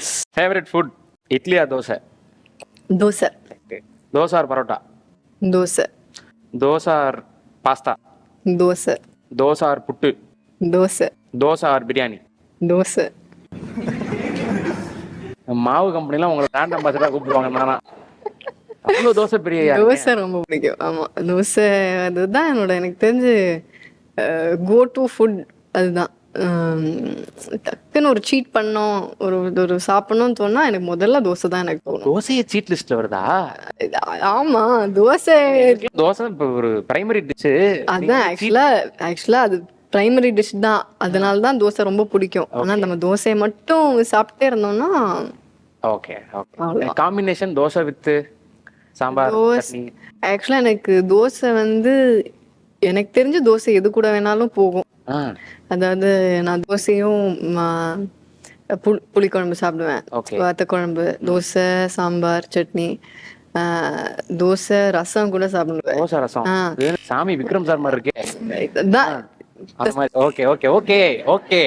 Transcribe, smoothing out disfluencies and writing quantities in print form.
Favourite food இட்லியா dosa? Dosa. Dosa or parotta? Dosa. Dosa or pasta? Dosa. Dosa or puttu? Dosa. Dosa or biryani? Dosa. மாவு கம்பெனிலாம் உங்களை பிராண்ட் அம்பாசிடரா கூப்பிடுவாங்க. நானா அவ்வளோ தோசை பிரியா? தோசை ரொம்ப பிடிக்கும். ஆமா, தோசை அதுதான் என்னோட எனக்கு தெரிஞ்சு கோ டு ஃபுட். அதுதான். டக்குன்னு ஒரு சீட் பண்ணோம், ஒரு ஒரு சாப்பிடணும்னு தோணா எனக்கு முதல்ல தோசை தான் எனக்கு தோணும். தோசையே சீட் லிஸ்ட்ல வருதா? ஆமா, தோசை. தோசை இப்போ ஒரு பிரைமரி டிஷ். அதான் ஆக்சுவலா அது பிரைமரி டிஷ் தான். அதனால தான் தோசை ரொம்ப பிடிக்கும். ஆனா நம்ம தோசையை மட்டும் சாப்பிட்டே இருந்தோம்னா okay okay. Combination dosa with sambar chutney. ஆக்சுவலா எனக்கு தோசை வந்து எனக்கு தெரிஞ்ச தோசை எது கூட வேணாலும் போகும். அதாவது நான் தோசையும் புளிக்குழம்பு சாப்பிடுவேன், வத்த குழம்பு, தோசை, சாம்பார், சட்னி, தோசை, ரசம் கூட சாப்பிடுவேன். தோசை ரசம் சாமி விக்ரம் சார் மாதிரி இருக்கே. அதான். Okay okay okay okay.